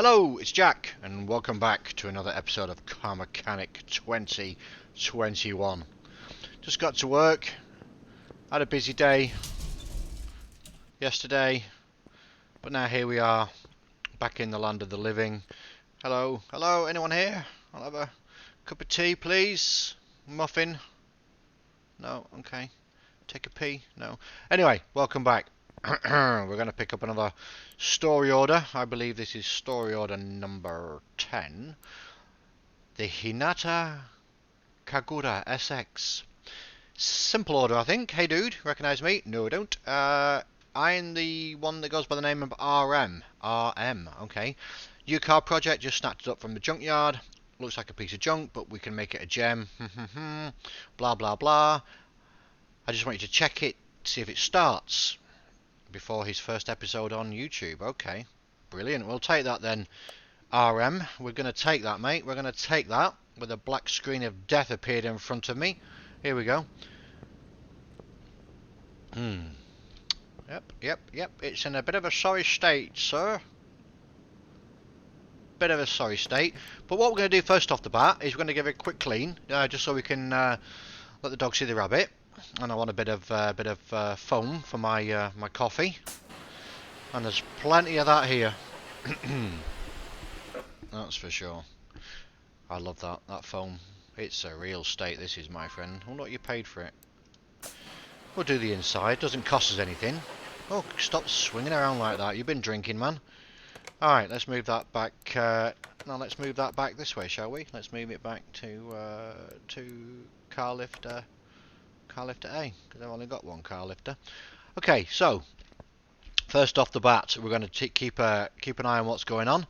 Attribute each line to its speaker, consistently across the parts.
Speaker 1: Hello, it's Jack, and welcome back to another episode of Car Mechanic 2021. Just got to work, had a busy day yesterday, but now here we are, back in the land of the living. Hello, anyone here? I'll have a cup of tea, please. Muffin? No, okay. Take a pee? No. Anyway, welcome back. We're going to pick up another story order. I believe this is story order number 10. The HINATA KAGURA SX. Simple order, I think. Hey dude, recognize me? No, I don't. I'm the one that goes by the name of RM. Okay. New car project, just snapped it up from the junkyard. Looks like a piece of junk, but we can make it a gem. Blah, blah, blah. I just want you to check it, see if it starts before his first episode on YouTube. Okay, brilliant. We'll take that then, RM. We're going to take that, mate. We're going to take that. With a black screen of death appeared in front of me. Here we go. Yep. It's in a bit of a sorry state, sir. Bit of a sorry state. But what we're going to do first off the bat is we're going to give it a quick clean, just so we can let the dog see the rabbit. And I want a bit of foam for my my coffee, and there's plenty of that here. That's for sure. I love that foam. It's a real state, this is, my friend. I wonder what you paid for it. We'll do the inside. Doesn't cost us anything. Oh, stop swinging around like that. You've been drinking, man. All right, let's move that back. Now let's move that back this way, shall we? Let's move it back to car lifter. Car lifter A, because I've only got one car lifter. Okay, so first off the bat, we're going to keep an eye on what's going on.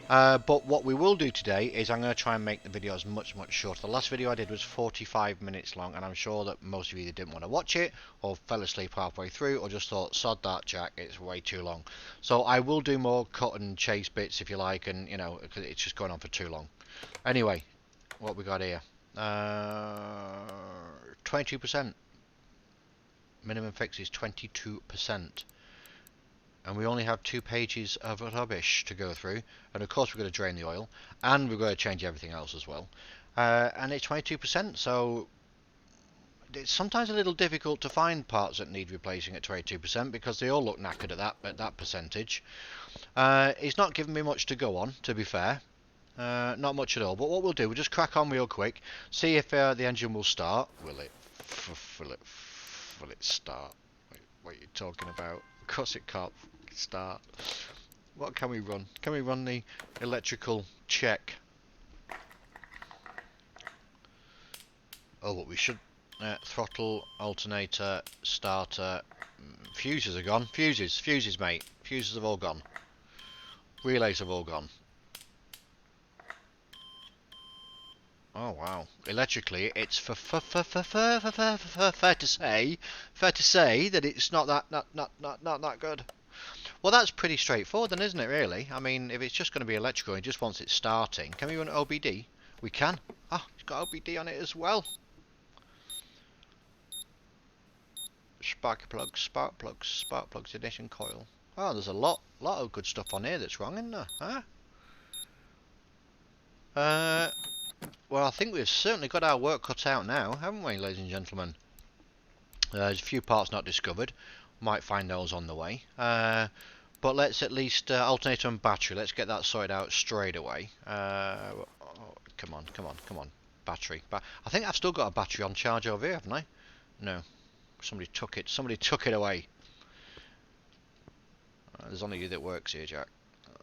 Speaker 1: But what we will do today is I'm going to try and make the videos much shorter. The last video I did was 45 minutes long, and I'm sure that most of you didn't want to watch it, or fell asleep halfway through, or just thought, sod that, Jack, it's way too long. So I will do more cut and chase bits if you like, and you know, because it's just going on for too long. Anyway, what we got here? 22%. Minimum fix is 22%. And we only have 2 pages of rubbish to go through. And of course we're going to drain the oil. And we're going to change everything else as well. And it's 22%, so it's sometimes a little difficult to find parts that need replacing at 22% because they all look knackered at that percentage. It's not giving me much to go on, to be fair. Not much at all. But what we'll do, we'll just crack on real quick, see if the engine will start. Will it start? Wait, what are you talking about? Of course it can't start. What can we run? Can we run the electrical check? Oh, what we should... throttle, alternator, starter... Fuses are gone. Fuses, mate. Fuses have all gone. Relays have all gone. Oh wow! Electrically, it's fair to say that it's not that good. Well, that's pretty straightforward, then, isn't it? Really? I mean, if it's just going to be electrical, and it just wants it starting. Can we run OBD? We can. Ah, it's got OBD on it as well. Spark plugs, ignition coil. Oh, there's a lot of good stuff on here that's wrong, isn't there? Huh? Well, I think we've certainly got our work cut out now, haven't we, ladies and gentlemen? There's a few parts not discovered. Might find those on the way. But let's at least alternator and battery. Let's get that sorted out straight away. Oh, come on. Battery. I think I've still got a battery on charge over here, haven't I? No. Somebody took it. Somebody took it away. There's only you that works here, Jack.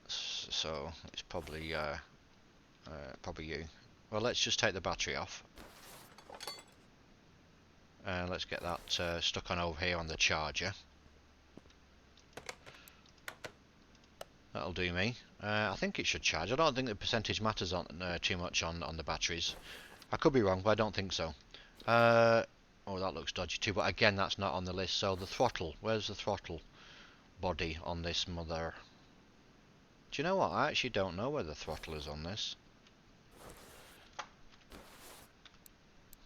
Speaker 1: So it's probably you. Well, let's just take the battery off. Let's get that stuck on over here on the charger. That'll do me. I think it should charge. I don't think the percentage matters on too much on the batteries. I could be wrong, but I don't think so. Oh, that looks dodgy too, but again, that's not on the list. So the throttle. Where's the throttle body on this mother? Do you know what? I actually don't know where the throttle is on this.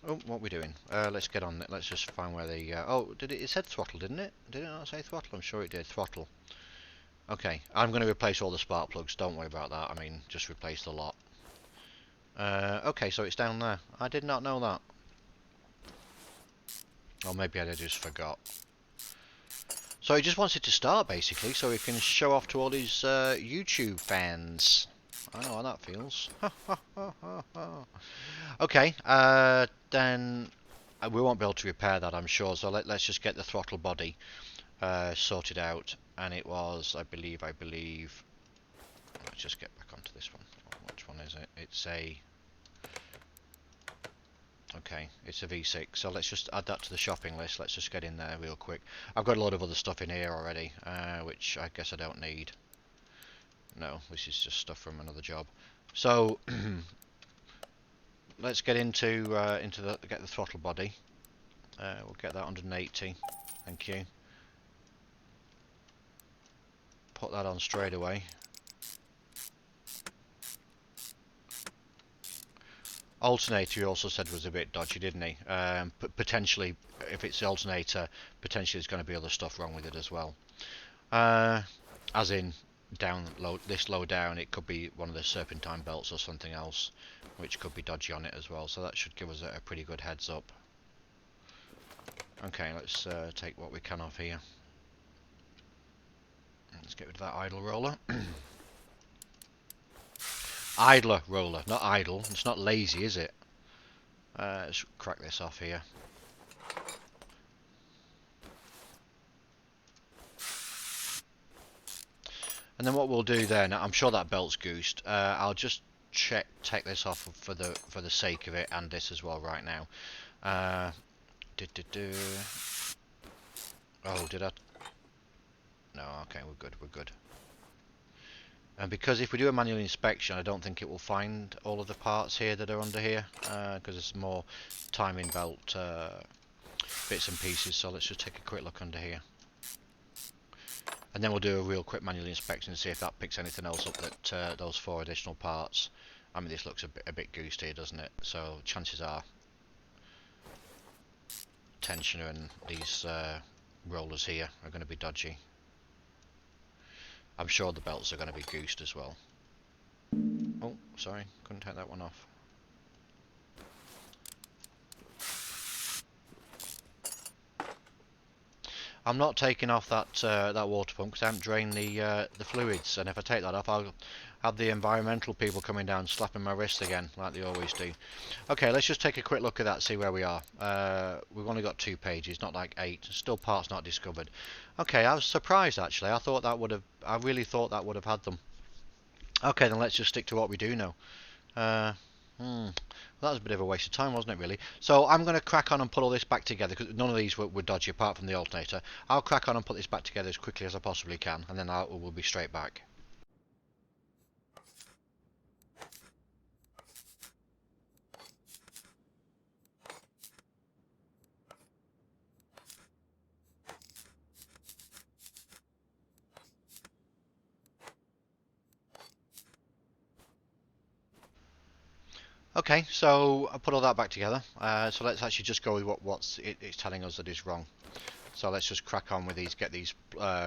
Speaker 1: Oh, what are we doing? Let's get on it. Let's just find where the... oh, it said throttle, didn't it? Did it not say throttle? I'm sure it did. Throttle. Okay, I'm going to replace all the spark plugs, don't worry about that. I mean, just replace the lot. Okay, so it's down there. I did not know that. Or maybe I just forgot. So he just wants it to start, basically, so he can show off to all his YouTube fans. I know how that feels. Okay, then we won't be able to repair that, I'm sure, so let's just get the throttle body sorted out. And it was, I believe, let's just get back onto this one. Which one is it? It's a... Okay, it's a V6, so let's just add that to the shopping list. Let's just get in there real quick. I've got a lot of other stuff in here already, which I guess I don't need. No, this is just stuff from another job. So let's get into get the throttle body. We'll get that 180. Thank you. Put that on straight away. Alternator he also said was a bit dodgy, didn't he? Potentially, if it's the alternator, potentially there's going to be other stuff wrong with it as well. As in, this low down, it could be one of the serpentine belts or something else, which could be dodgy on it as well. So that should give us a pretty good heads up. Okay, let's take what we can off here. Let's get rid of that idle roller. Idler roller, not idle. It's not lazy, is it? Let's crack this off here. And then what we'll do then, I'm sure that belt's goosed. I'll just take this off for the sake of it, and this as well right now. Oh, did I? No, okay, we're good. We're good. And because if we do a manual inspection, I don't think it will find all of the parts here that are under here, because there's more timing belt bits and pieces. So let's just take a quick look under here, and then we'll do a real quick manual inspection and see if that picks anything else up that those 4 additional parts. I mean, this looks a bit goosed here, doesn't it? So chances are tensioner and these rollers here are going to be dodgy. I'm sure the belts are going to be goosed as well. Oh, sorry, couldn't take that one off. I'm not taking off that that water pump because I haven't drained the fluids, and if I take that off, I'll have the environmental people coming down slapping my wrist again, like they always do. Okay, let's just take a quick look at that, see where we are. We've only got 2 pages, not like 8. Still parts not discovered. Okay, I was surprised actually. I really thought that would have had them. Okay, then let's just stick to what we do know. That was a bit of a waste of time, wasn't it, really? So I'm going to crack on and put all this back together, because none of these were dodgy apart from the alternator. I'll crack on and put this back together as quickly as I possibly can, and then we'll be straight back. Okay, so I put all that back together. So let's actually just go with what's it's telling us that is wrong. So let's just crack on with these, get these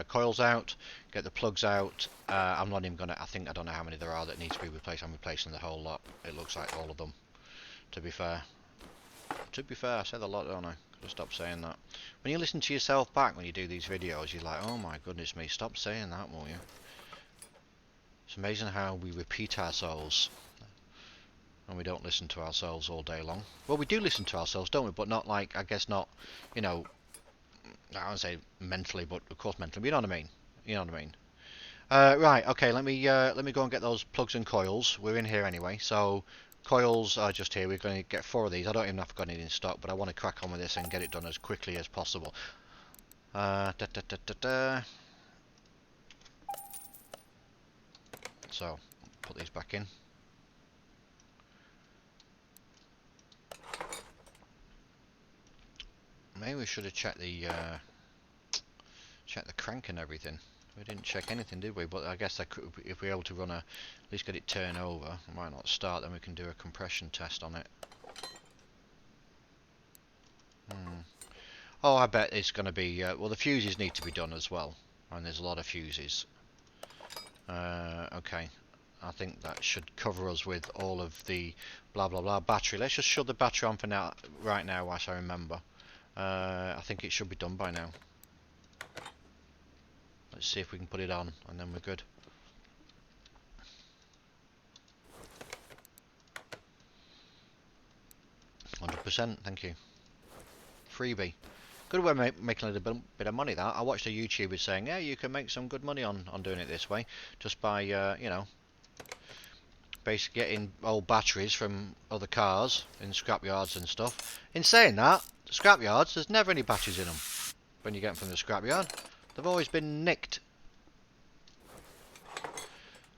Speaker 1: coils out, get the plugs out. I'm not even gonna, I don't know how many there are that need to be replaced. I'm replacing the whole lot. It looks like all of them, to be fair. I said a lot, don't I? Could have stopped saying that. When you listen to yourself back when you do these videos, you're like, oh my goodness me, stop saying that, won't you? It's amazing how we repeat ourselves. And we don't listen to ourselves all day long. Well, we do listen to ourselves, don't we? But not like, I guess not, you know, I won't say mentally, but of course mentally. But you know what I mean? You know what I mean? Right, okay, let me go and get those plugs and coils. We're in here anyway, so coils are just here. We're going to get 4 of these. I don't even know if I've got any in stock, but I want to crack on with this and get it done as quickly as possible. So, put these back in. Maybe we should have checked the crank and everything. We didn't check anything, did we? But I guess if we're able to run at least get it turned over, why not start? Then we can do a compression test on it. Oh, I bet it's going to be. Well, the fuses need to be done as well, and there's a lot of fuses. Okay, I think that should cover us with all of the blah blah blah battery. Let's just shut the battery on for now, right now, whilst I remember. I think it should be done by now. Let's see if we can put it on, and then we're good. %, thank you. Freebie. Good way of making a little bit of money, that. I watched a YouTuber saying, yeah, you can make some good money on doing it this way, just by, you know, basically getting old batteries from other cars in scrapyards and stuff. In saying that, scrapyards, there's never any batteries in them when you get them from the scrapyard. They've always been nicked.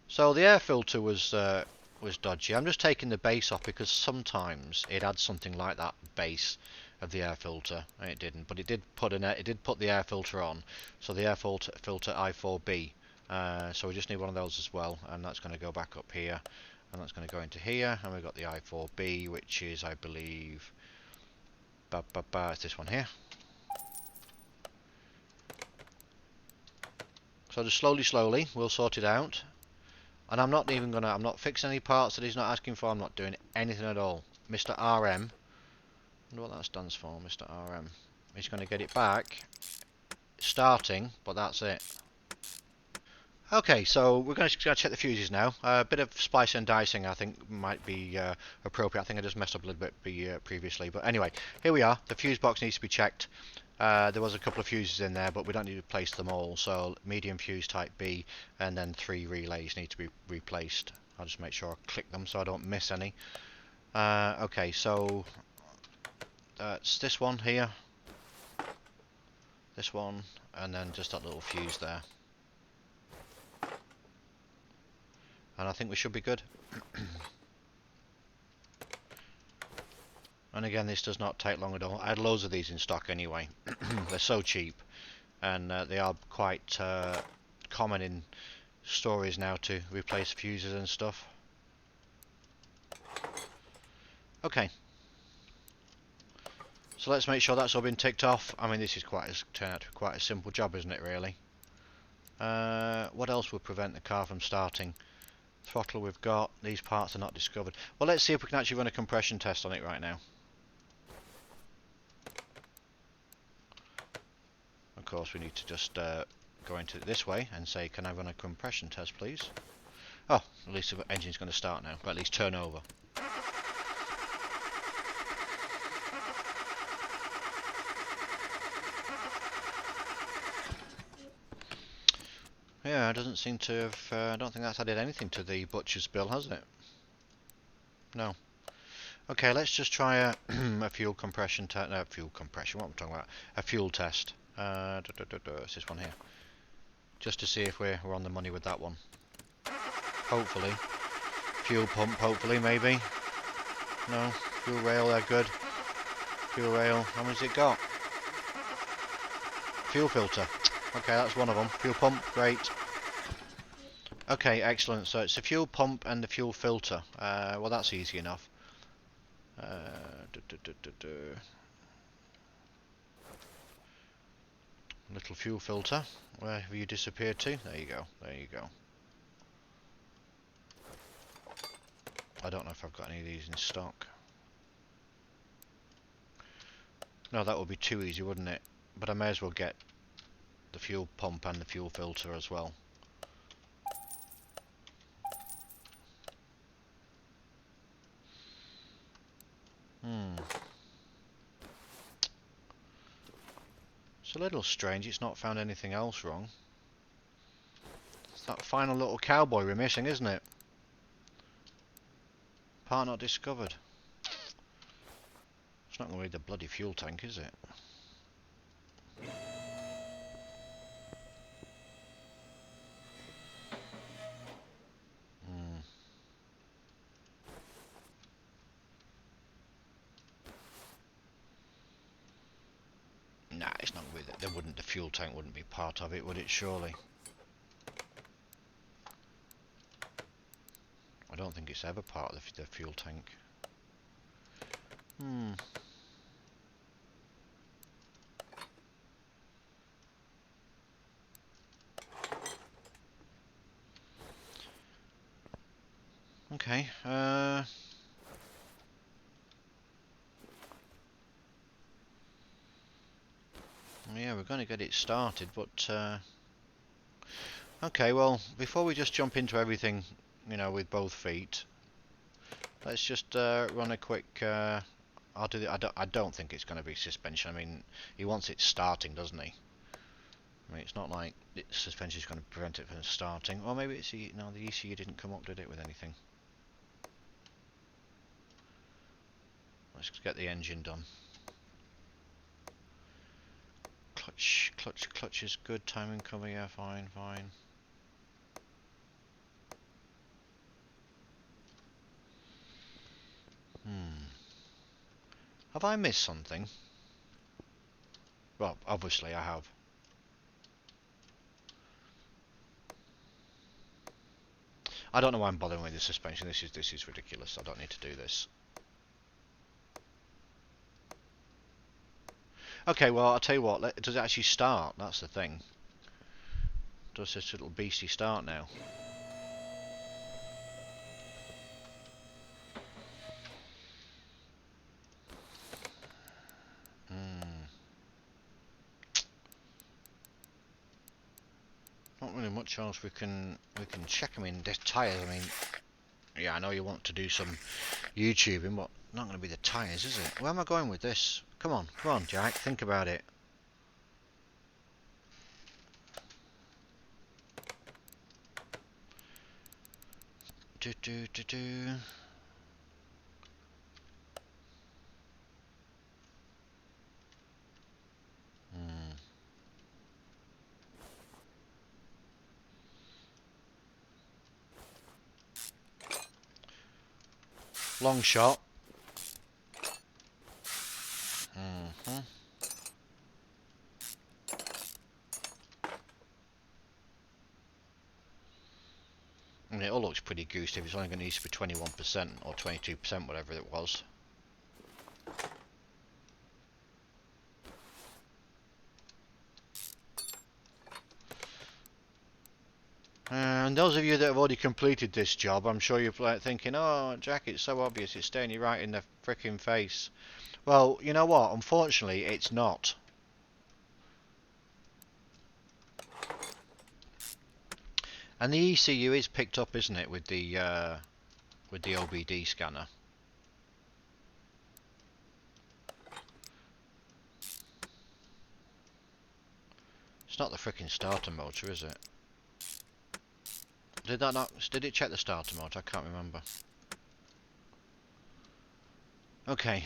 Speaker 1: So the air filter was dodgy. I'm just taking the base off because sometimes it had something like that base of the air filter, and it didn't. But it did put the air filter on. So the air filter I4B. So we just need one of those as well, and that's going to go back up here, and that's going to go into here, and we've got the I4B, which is, I believe, it's this one here. So just slowly, we'll sort it out. And I'm not fixing any parts that he's not asking for. I'm not doing anything at all. Mr. RM, I wonder what that stands for, Mr. RM. He's going to get it back, starting, but that's it. Okay, so we're going to check the fuses now. A bit of splicing and dicing I think might be appropriate. I think I just messed up a little bit previously. But anyway, here we are. The fuse box needs to be checked. There was a couple of fuses in there, but we don't need to replace them all. So medium fuse type B, and then 3 relays need to be replaced. I'll just make sure I click them so I don't miss any. Okay, so it's this one here, this one, and then just that little fuse there. And I think we should be good. And again, this does not take long at all. I had loads of these in stock anyway. They're so cheap, and they are quite common in stores now to replace fuses and stuff. Okay, so let's make sure that's all been ticked off. I mean, this is turned out to be quite a simple job, isn't it, really? What else would prevent the car from starting? Throttle we've got. These parts are not discovered. Well, let's see if we can actually run a compression test on it right now. Of course, we need to just go into it this way and say, can I run a compression test, please? Oh, at least the engine's going to start now, or at least turn over. Yeah, it doesn't seem to have, I don't think that's added anything to the butcher's bill, has it? No. Okay, let's just try a fuel compression test. No, fuel compression, what am I talking about? A fuel test. It's this one here. Just to see if we're on the money with that one. Hopefully. Fuel pump, hopefully, maybe. No. Fuel rail, they're good. Fuel rail, how much has it got? Fuel filter. Okay, that's one of them. Fuel pump, great. Okay, excellent. So it's a fuel pump and the fuel filter. Well, that's easy enough. Little fuel filter. Where have you disappeared to? There you go. There you go. I don't know if I've got any of these in stock. No, that would be too easy, wouldn't it? But I may as well get the fuel pump and the fuel filter as well. It's a little strange it's not found anything else wrong. It's that final little cowboy we're missing, isn't it? Part not discovered. It's not going to be the bloody fuel tank, is it? Nah, it's not with it. The fuel tank wouldn't be part of it, would it? Surely. I don't think it's ever part of the fuel tank. Okay, yeah, we're going to get it started, but okay, well, before we just jump into everything, you know, with both feet, let's just run a quick. I'll do. I don't think it's going to be suspension. I mean, he wants it starting, doesn't he? I mean, it's not like suspension is going to prevent it from starting. Or maybe it's no, the ECU didn't come up, did it, with anything? Let's get the engine done. Clutch is good. Timing cover, yeah, fine. Have I missed something? Well, obviously I have. I don't know why I'm bothering with the suspension. This is ridiculous. I don't need to do this. Okay, well, I'll tell you what. Does it actually start? That's the thing. Does this little beastie start now? Not really much else we can check. I mean, the tyres. I mean, yeah, I know you want to do some YouTubing, but not going to be the tyres, is it? Where am I going with this? Come on, Jack. Think about it. Do. Long shot. I mean, it all looks pretty goosed if it's only going to need to be 21% or 22%, whatever it was. And those of you that have already completed this job, I'm sure you're thinking, oh, Jack, it's so obvious, it's staring you right in the frickin' face. Well, you know what? Unfortunately, it's not. And the ECU is picked up, isn't it, with the OBD scanner? It's not the frickin' starter motor, is it? Did it check the starter motor? I can't remember. Okay.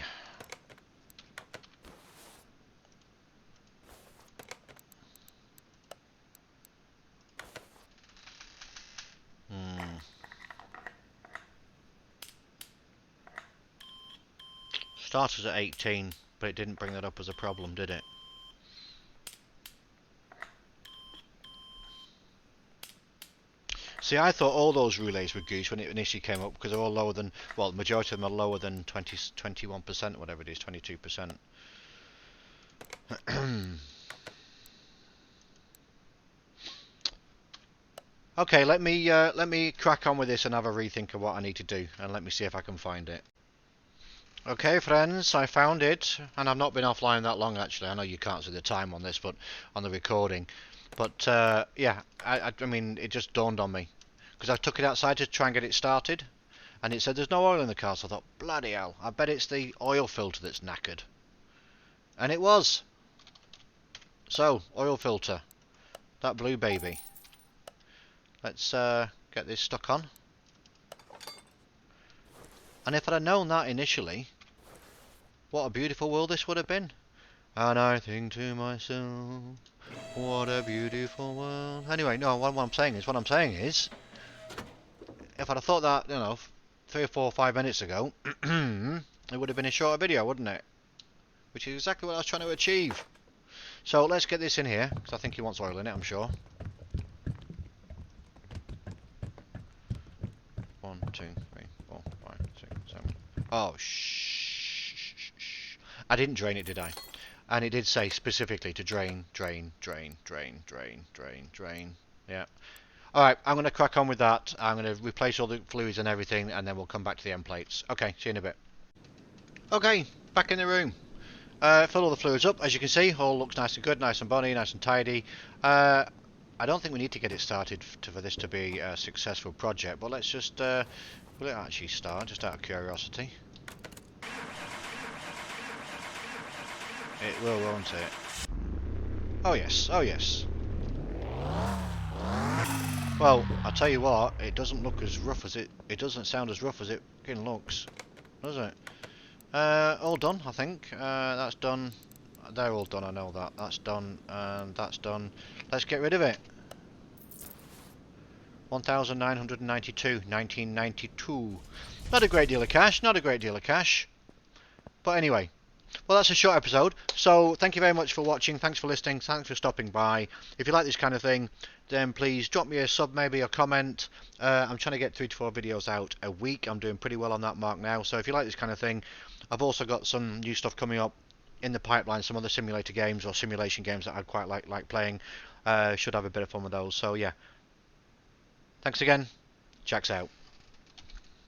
Speaker 1: Starters at 18, but it didn't bring that up as a problem, did it? See, I thought all those relays were goose when it initially came up because they're all lower than, well, the majority of them are lower than 21%, whatever it is, 22%. Okay, let me crack on with this and have a rethink of what I need to do, and let me see if I can find it. Okay, friends, I found it, and I've not been offline that long actually. I know you can't see the time on this, but on the recording. But yeah, I mean, it just dawned on me because I took it outside to try and get it started, and it said there's no oil in the car. So I thought, bloody hell, I bet it's the oil filter that's knackered, and it was. So, oil filter, that blue baby. Let's get this stuck on. And if I'd have known that initially, what a beautiful world this would have been. And I think to myself, what a beautiful world. Anyway, no, what I'm saying is, if I'd have thought that, you know, 3 or 4 or 5 minutes ago, it would have been a shorter video, wouldn't it? Which is exactly what I was trying to achieve. So let's get this in here, because I think he wants oil in it, I'm sure. 1, 2, 3, 4, 5, 6, 7. Oh, shh. I didn't drain it, did I? And it did say specifically to drain. Yeah. Alright, I'm going to crack on with that. I'm going to replace all the fluids and everything, and then we'll come back to the end plates. Okay, see you in a bit. Okay, back in the room. Fill all the fluids up. As you can see, all looks nice and good, nice and bonny, nice and tidy. I don't think we need to get it started for this to be a successful project, but let's just... will it actually start, just out of curiosity? It will, won't it? Oh yes, oh yes. Well, I'll tell you what, it doesn't look as rough as it doesn't sound as rough as it fucking looks, does it? All done, I think. That's done. They're all done, I know that. That's done, and that's done. Let's get rid of it. 1,992, 1992. Not a great deal of cash, not a great deal of cash. But anyway, well, that's a short episode. So thank you very much for watching. Thanks for listening. Thanks for stopping by. If you like this kind of thing, then please drop me a sub, maybe a comment. I'm trying to get 3 to 4 videos out a week. I'm doing pretty well on that mark now. So if you like this kind of thing, I've also got some new stuff coming up in the pipeline. Some other simulator games or simulation games that I'd quite like playing. Should have a bit of fun with those. So yeah. Thanks again. Checks out.